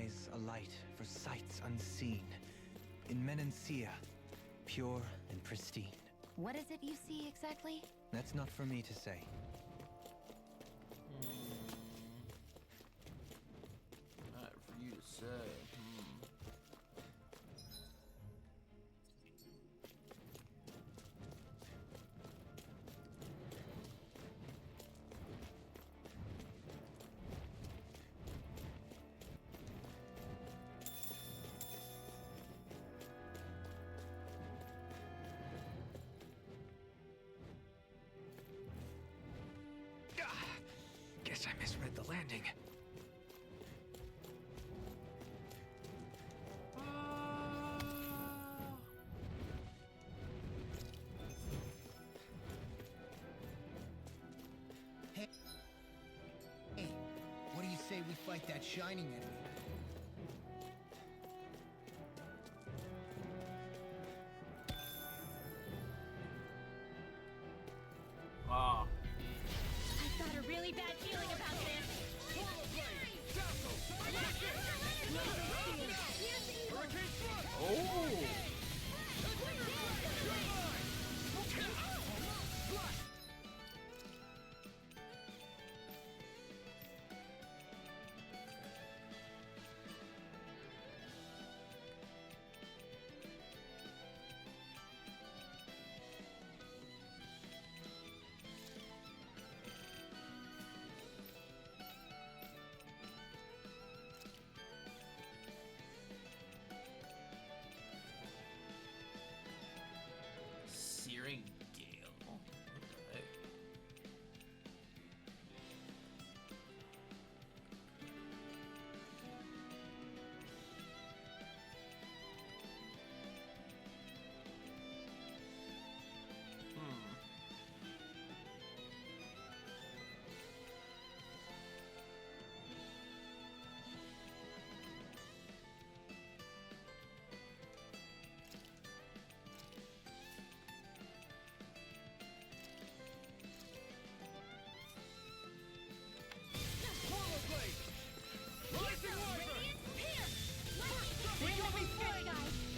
lies a light for sights unseen. In Menancia, pure and pristine. What is it you see exactly? That's not for me to say. Not for you to say. Guess I misread the landing. Hey, what do you say we fight that shining enemy? Ah. I've got a really bad feeling about this. Oh. Searing Gale. What the heck?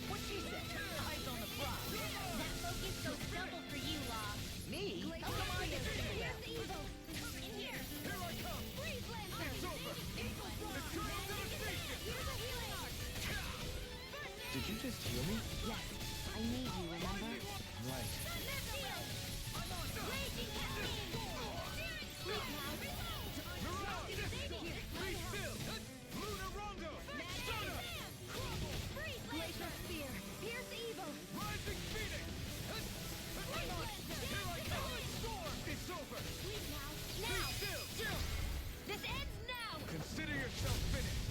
What's she said? Eyes on the prize. That focus goes double for you, Law. Me? How come I get singled out? Here's evil. In here. Here I come. Freeze Lancer. It's over. Eagle Fly. Here's a healing art. Did you just heal me? Yes. I need you, remember? Right. Raging Caffeine. Sleep now. Glacier Spear. Pierce evil. Rising Phoenix! Here I come! Storm! It's over! Sleep now. Now. Still! This ends now. Consider yourself finished!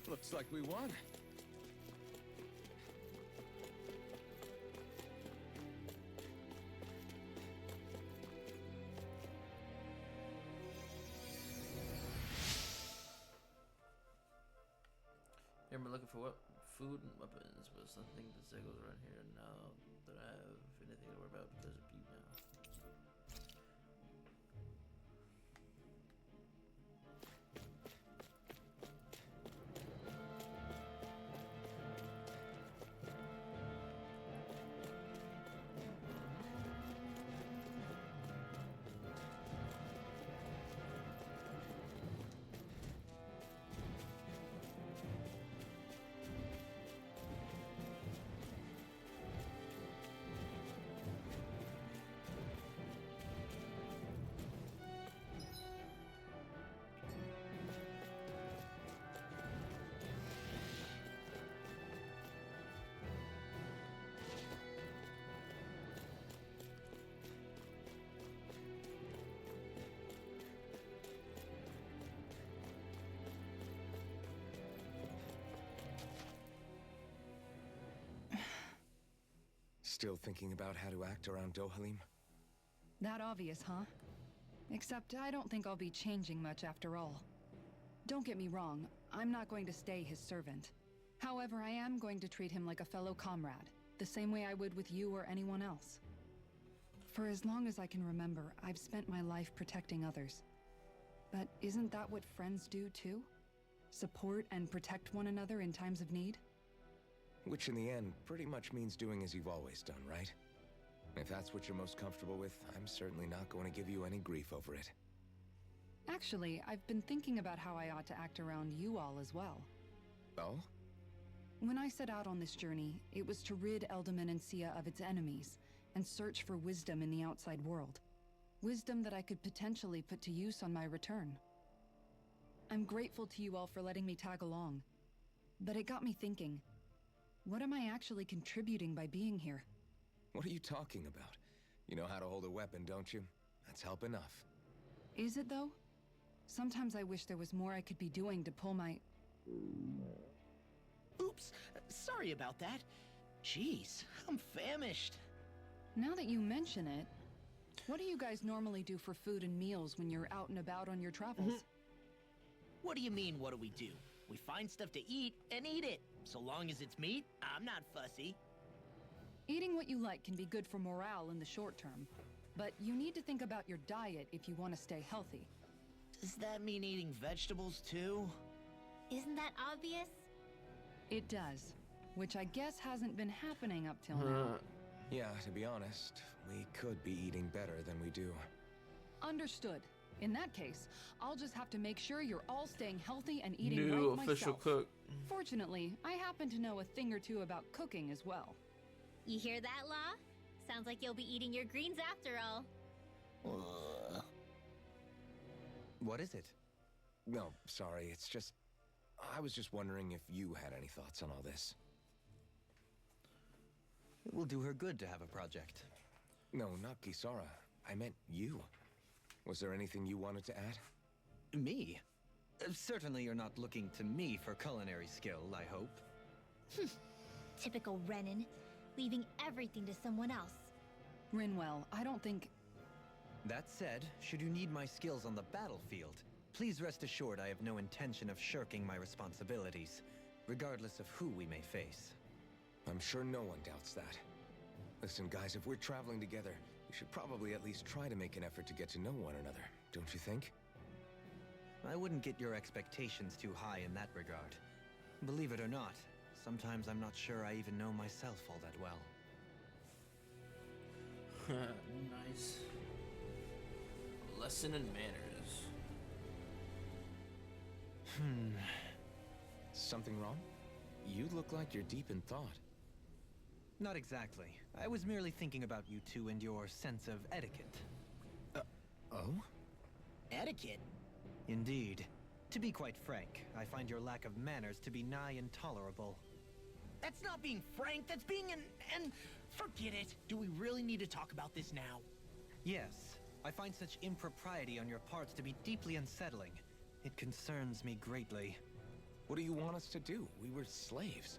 Looks like we won. Here, I'm looking for what food and weapons, but something that say goes around here now that I have anything to worry about because of you now. Still thinking about how to act around Dohalim? That obvious, huh? Except I don't think I'll be changing much after all. Don't get me wrong, I'm not going to stay his servant. However, I am going to treat him like a fellow comrade, the same way I would with you or anyone else. For as long as I can remember, I've spent my life protecting others. But isn't that what friends do too? Support and protect one another in times of need? Which in the end pretty much means doing as you've always done, right? If that's what you're most comfortable with, I'm certainly not going to give you any grief over it. Actually, I've been thinking about how I ought to act around you all as well. Oh? When I set out on this journey, it was to rid Elde Menancia of its enemies and search for wisdom in the outside world. Wisdom that I could potentially put to use on my return. I'm grateful to you all for letting me tag along, but it got me thinking, what am I actually contributing by being here? What are you talking about? You know how to hold a weapon, don't you? That's help enough. Is it though? Sometimes I wish there was more I could be doing to pull my... Oops, sorry about that. Jeez, I'm famished. Now that you mention it, what do you guys normally do for food and meals when you're out and about on your travels? What do you mean, what do we do? We find stuff to eat and eat it. So long as it's meat, I'm not fussy. Eating what you like can be good for morale in the short term, but you need to think about your diet if you want to stay healthy. Does that mean eating vegetables too? Isn't that obvious? It does, which I guess hasn't been happening up till now. Yeah, to be honest, we could be eating better than we do. Understood. In that case, I'll just have to make sure you're all staying healthy and eating New right official myself. cook. Fortunately, I happen to know a thing or two about cooking as well. You hear that, Law? Sounds like you'll be eating your greens after all. What is it? No, sorry, it's just... I was just wondering if you had any thoughts on all this. It will do her good to have a project. No, not Kisara. I meant you. Was there anything you wanted to add? Me? Certainly you're not looking to me for culinary skill, I hope. Typical Renan, leaving everything to someone else. Rinwell, I don't think... That said, should you need my skills on the battlefield, please rest assured I have no intention of shirking my responsibilities, regardless of who we may face. I'm sure no one doubts that. Listen, guys, if we're traveling together, we should probably at least try to make an effort to get to know one another, don't you think? I wouldn't get your expectations too high in that regard. Believe it or not, sometimes I'm not sure I even know myself all that well. Nice. Lesson in manners. Something wrong? You look like you're deep in thought. Not exactly. I was merely thinking about you two and your sense of etiquette. Oh? Etiquette? Indeed. To be quite frank, I find your lack of manners to be nigh intolerable. That's not being frank, that's being and forget it. Do we really need to talk about this now? Yes, I find such impropriety on your parts to be deeply unsettling. It concerns me greatly. What do you want us to do? We were slaves.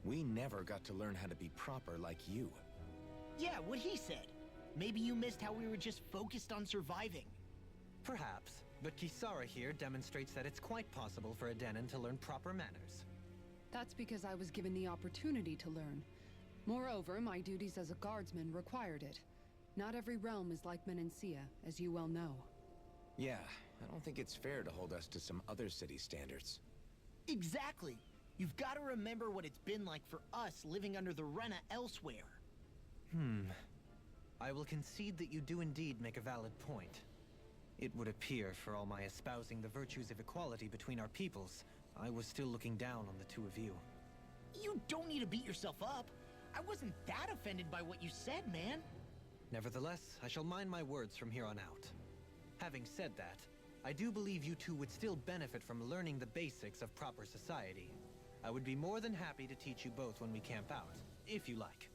We never got to learn how to be proper like you. Yeah, what he said. Maybe you missed how we were just focused on surviving. Perhaps, but Kisara here demonstrates that it's quite possible for a Denon to learn proper manners. That's because I was given the opportunity to learn. Moreover, my duties as a guardsman required it. Not every realm is like Menancia, as you well know. Yeah, I don't think it's fair to hold us to some other city standards. Exactly. You've got to remember what it's been like for us living under the Rena elsewhere. I will concede that you do indeed make a valid point. It would appear, for all my espousing the virtues of equality between our peoples, I was still looking down on the two of you. You don't need to beat yourself up. I wasn't that offended by what you said, man. Nevertheless, I shall mind my words from here on out. Having said that, I do believe you two would still benefit from learning the basics of proper society. I would be more than happy to teach you both when we camp out, if you like.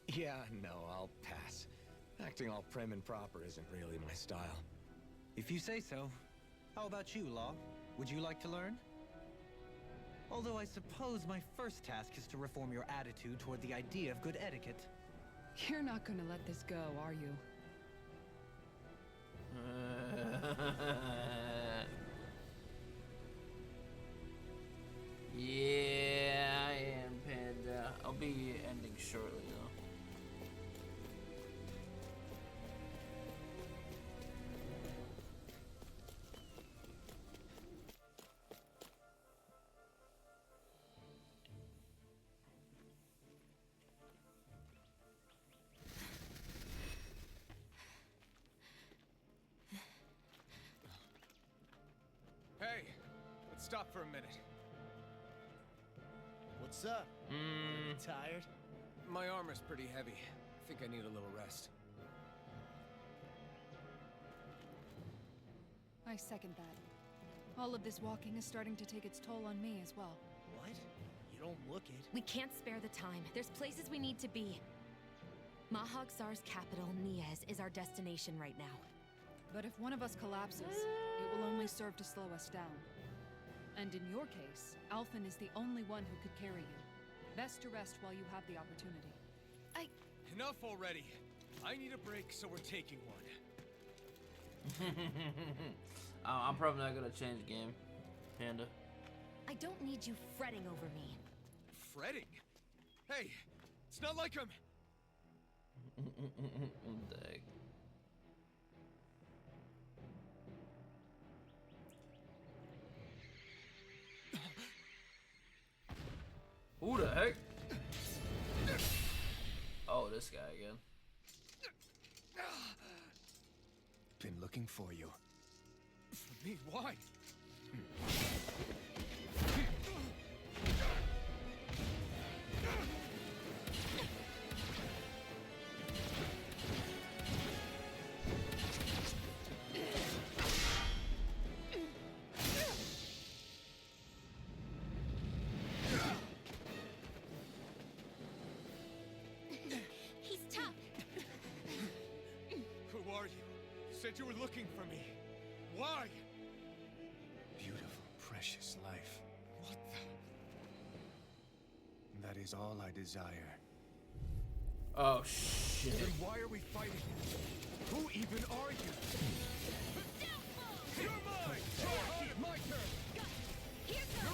Yeah, no, I'll pass. Acting all prim and proper isn't really my style. If you say so. How about you, Law? Would you like to learn? Although I suppose my first task is to reform your attitude toward the idea of good etiquette. You're not gonna let this go, are you? Yeah, I am, Panda. I'll be ending shortly, though. stop for a minute. What's up? Tired? My armor's pretty heavy. Think I need a little rest. I second that. All of this walking is starting to take its toll on me as well. What? You don't look it. We can't spare the time. There's places we need to be. Mahag Sar's capital, Niez, is our destination right now. But if one of us collapses, it will only serve to slow us down. And in your case, Alphen is the only one who could carry you. Best to rest while you have the opportunity. Enough already. I need a break, so we're taking one. I'm probably not gonna change the game, Panda. I don't need you fretting over me. Fretting? Hey, it's not like I'm... Dang. Who the heck? Oh, this guy again. Been looking for you. For me? Why? He's tough. Who are you? You said you were looking for me. Why? Beautiful, precious life. What the... That is all I desire. Oh shit. Then why are we fighting? Who even are you? You're mine! My turn! Here's her.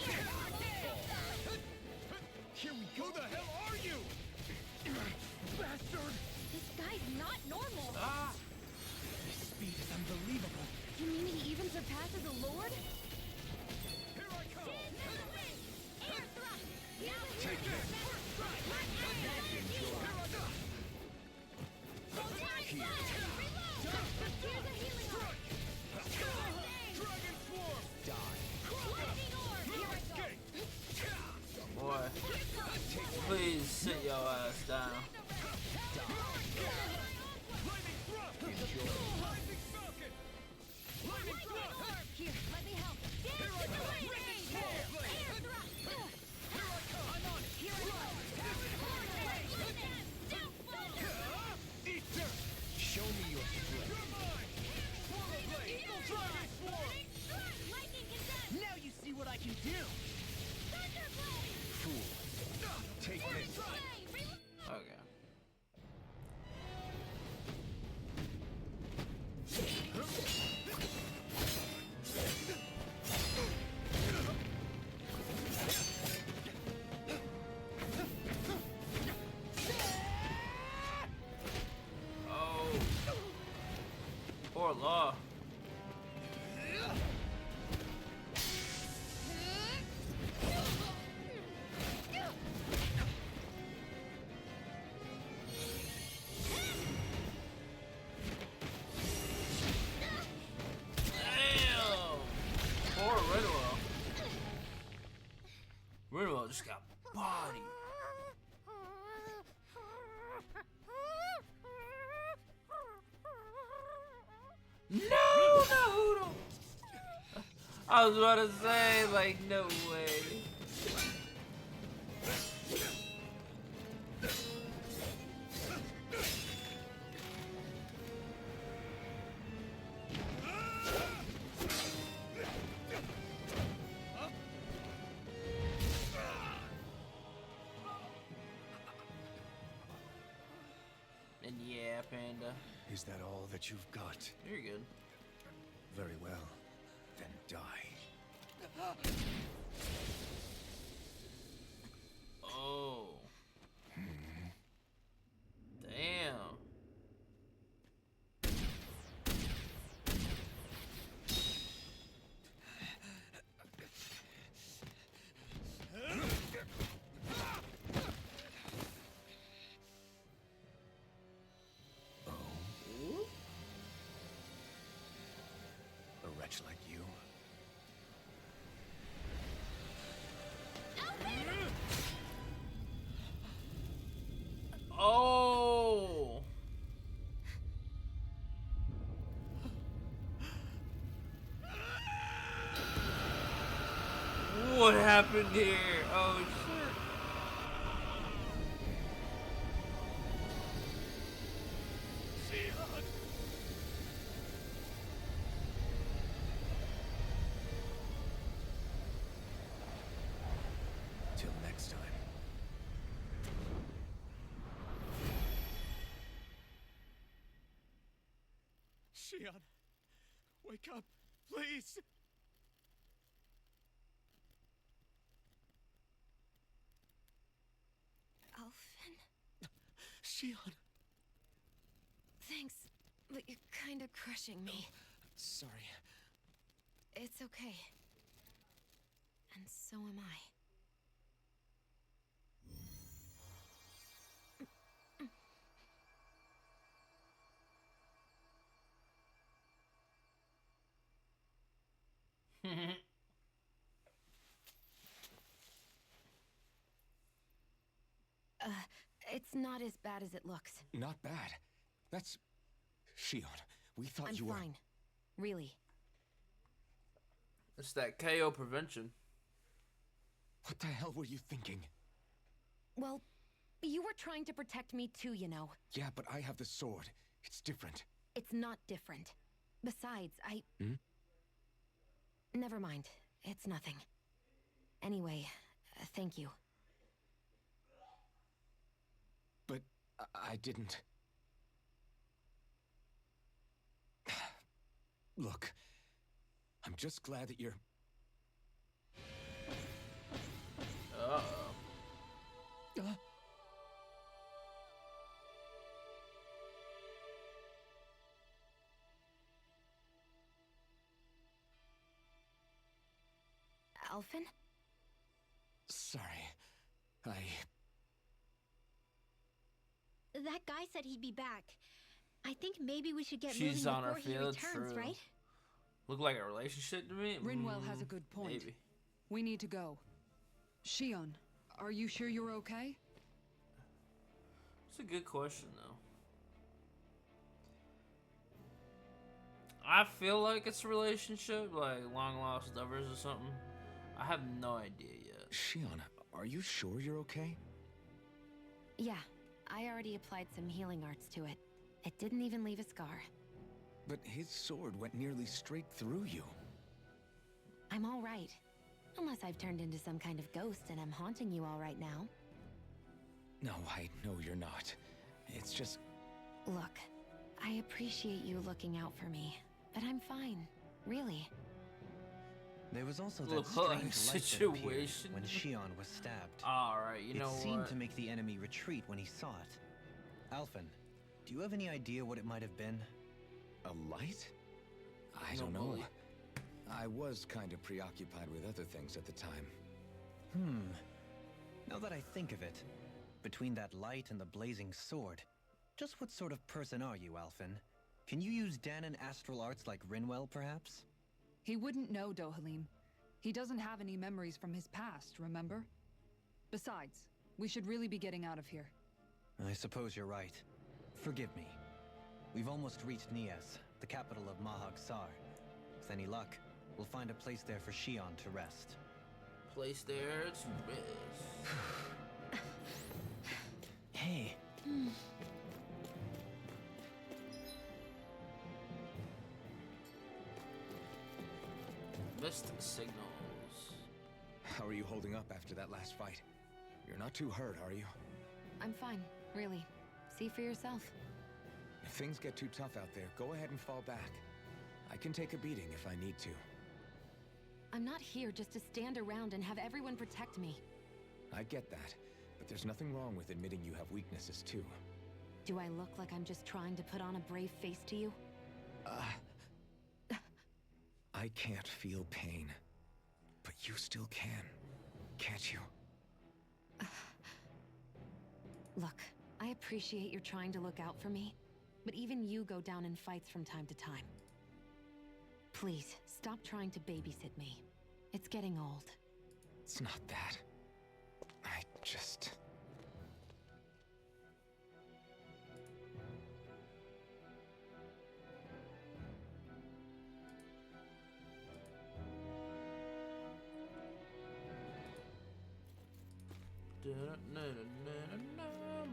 You're on! Here we go! Who the hell are you? Bastard! This guy's not normal. His speed is unbelievable. You mean he even surpasses a lord? Here I come! Air thrust. Take this! Here's a healing orb. Dragon Swarm! Lightning orb. Here I go. Boy, please sit your ass down. Lightning Thrust! Rising Falcon! Lightning Thrust! Here, let me help. Here I come! Air thrust. Here I come! I'm on it! Here I go. Eat dirt! Show me your strength. You're mine! Swarm of Blade! Dragon Swarm! Lightning condensed. Now you see what I can do. Thunderblade. Fool. Take this. Okay. Oh. Poor Law. Damn! Poor Rinwell. Rinwell just got bodied. No! I was about to say, like, no way. And yeah, Panda, Is that all that you've got? you're good. Very well. Then die. Oh. Damn. happened here? Oh shit. Till next time. Shion, wake up, please. Alphen? Shion. Thanks, but you're kinda crushing me. Sorry. It's okay. And so am I. It's not as bad as it looks. Not bad. That's... Shion, we thought I'm you were... fine. Really. It's that KO prevention. What the hell were you thinking? Well, you were trying to protect me too, you know. Yeah, but I have the sword. It's different. It's not different. Besides, Hmm? Never mind. It's nothing. Anyway, thank you. But I didn't... Look, I'm just glad that you're... Uh-oh. Alphen? Sorry. That guy said he'd be back. I think maybe we should get She's moving on her before he field, returns, true. right? Look like a relationship to me? Rinwell has a good point. Maybe. We need to go. Shion, are you sure you're okay? It's a good question, though. I feel like it's a relationship, like long lost lovers or something. I have no idea yet. Shion, are you sure you're okay? Yeah, I already applied some healing arts to it. It didn't even leave a scar. But his sword went nearly straight through you. I'm all right. Unless I've turned into some kind of ghost and I'm haunting you all right now. No, I know you're not. It's just... Look, I appreciate you looking out for me, but I'm fine. Really. There was also that Look, strange light that appeared situation. when Shion was stabbed. Alright, you know It seemed what? to make the enemy retreat when he saw it. Alphen, do you have any idea what it might have been? A light? I No don't know. bully. I was kind of preoccupied with other things at the time. Now that I think of it, between that light and the blazing sword, just what sort of person are you, Alphen? Can you use Danon astral arts like Rinwell, perhaps? He wouldn't know, Dohalim. He doesn't have any memories from his past, remember? Besides, we should really be getting out of here. I suppose you're right. Forgive me. We've almost reached Nias, the capital of Mahag Sar. With any luck, we'll find a place there for Shion to rest. Place there to rest. Hey, Missed signals. How are you holding up after that last fight? You're not too hurt, are you? I'm fine, really. See for yourself. If things get too tough out there, go ahead and fall back. I can take a beating if I need to. I'm not here just to stand around and have everyone protect me. I get that, but there's nothing wrong with admitting you have weaknesses too. Do I look like I'm just trying to put on a brave face to you? I can't feel pain, but you still can, can't you? Look, I appreciate you're trying to look out for me, but even you go down in fights from time to time. Please, stop trying to babysit me. It's getting old. It's not that. I just...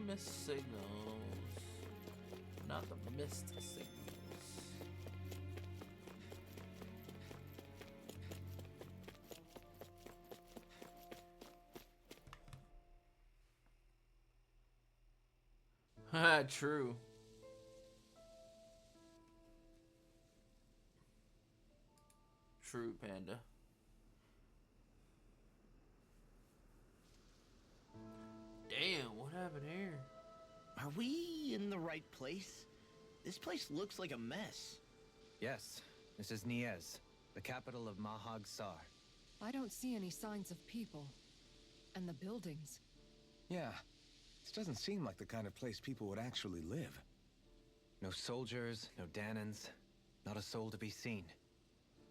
Mist signals. Not the mist signals. Haha, true. True, Panda. Damn, what happened here? Are we in the right place? This place looks like a mess. Yes, this is Niez, the capital of Mahag Sar. I don't see any signs of people. And the buildings. Yeah, this doesn't seem like the kind of place people would actually live. No soldiers, no Danans, not a soul to be seen.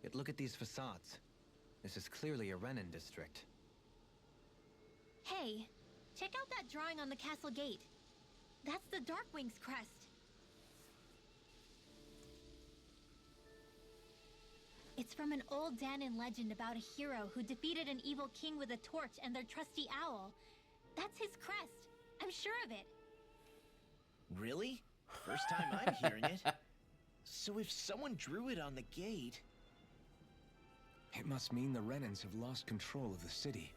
Yet look at these facades. This is clearly a Renan district. Hey, check out that drawing on the castle gate. That's the Darkwing's crest. It's from an old Danan legend about a hero who defeated an evil king with a torch and their trusty owl. That's his crest. I'm sure of it. Really? First time I'm hearing it. So if someone drew it on the gate... It must mean the Renans have lost control of the city.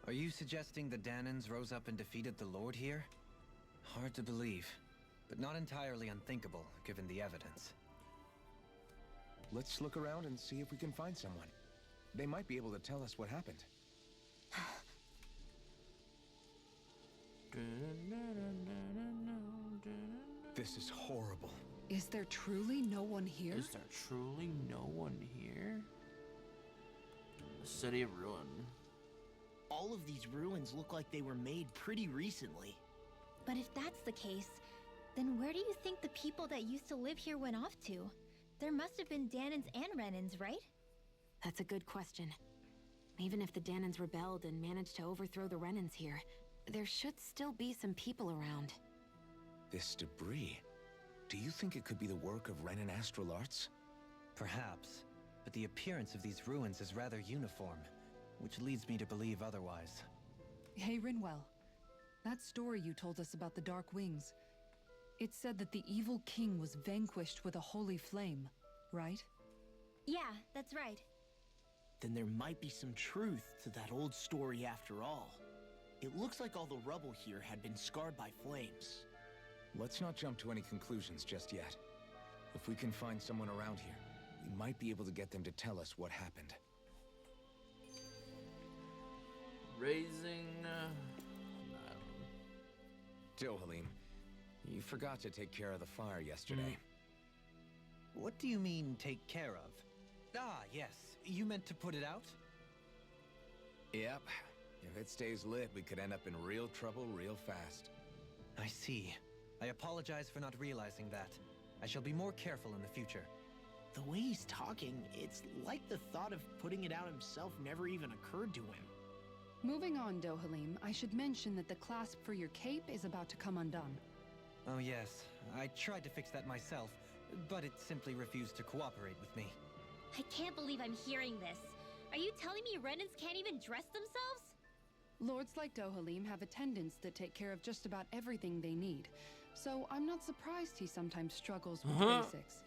Are you suggesting the Danans rose up and defeated the Lord here? Hard to believe, but not entirely unthinkable, given the evidence. Let's look around and see if we can find someone. They might be able to tell us what happened. This is horrible. Is there truly no one here? Is there truly no one here? A city of ruin. All of these ruins look like they were made pretty recently. But if that's the case, then where do you think the people that used to live here went off to? There must have been Danans and Renans, right? That's a good question. Even if the Danans rebelled and managed to overthrow the Renans here, there should still be some people around. This debris. Do you think it could be the work of Renan Astral Arts? Perhaps, but the appearance of these ruins is rather uniform, which leads me to believe otherwise. Hey, Rinwell. That story you told us about the Dark Wings. It said that the evil king was vanquished with a holy flame, right? Yeah, that's right. Then there might be some truth to that old story after all. It looks like all the rubble here had been scarred by flames. Let's not jump to any conclusions just yet. If we can find someone around here, we might be able to get them to tell us what happened. Raising... Dohalim, you forgot to take care of the fire yesterday. What do you mean, take care of? Ah, yes. You meant to put it out? Yep. If it stays lit, we could end up in real trouble real fast. I see. I apologize for not realizing that. I shall be more careful in the future. The way he's talking, it's like the thought of putting it out himself never even occurred to him. Moving on, Dohalim, I should mention that the clasp for your cape is about to come undone. Oh yes, I tried to fix that myself, but it simply refused to cooperate with me. I can't believe I'm hearing this. Are you telling me Renans can't even dress themselves? Lords like Dohalim have attendants that take care of just about everything they need, so I'm not surprised he sometimes struggles with the basics.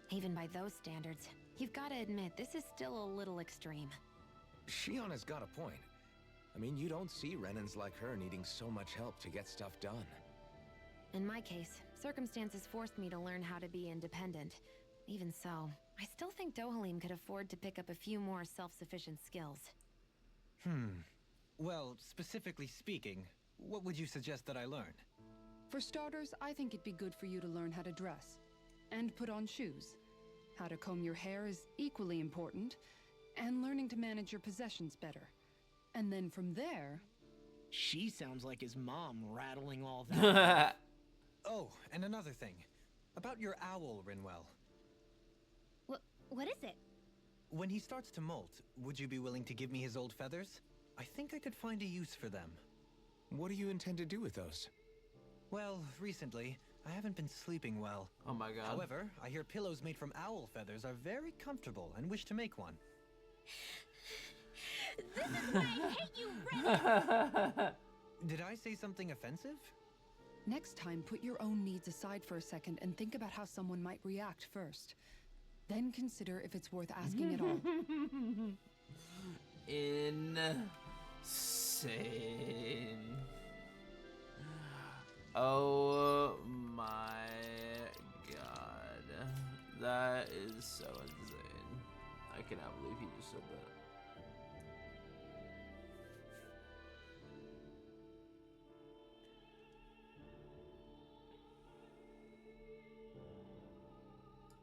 Even by those standards, you've got to admit this is still a little extreme. Shion has got a point. I mean, you don't see Renans like her needing so much help to get stuff done. In my case, circumstances forced me to learn how to be independent. Even so, I still think Dohalim could afford to pick up a few more self-sufficient skills. Well, specifically speaking, what would you suggest that I learn? For starters, I think it'd be good for you to learn how to dress. And put on shoes. How to comb your hair is equally important. And learning to manage your possessions better. And then from there... She sounds like his mom rattling all that. Oh, and another thing. About your owl, Rinwell. What is it? When he starts to molt, would you be willing to give me his old feathers? I think I could find a use for them. What do you intend to do with those? Well, recently, I haven't been sleeping well. Oh my god. However, I hear pillows made from owl feathers are very comfortable and wish to make one. This is why I hate you, Reddit! Did I say something offensive? Next time, put your own needs aside for a second and think about how someone might react first. Then consider if it's worth asking at all. Insane. Oh my god. That is so insane. I cannot believe he just said that.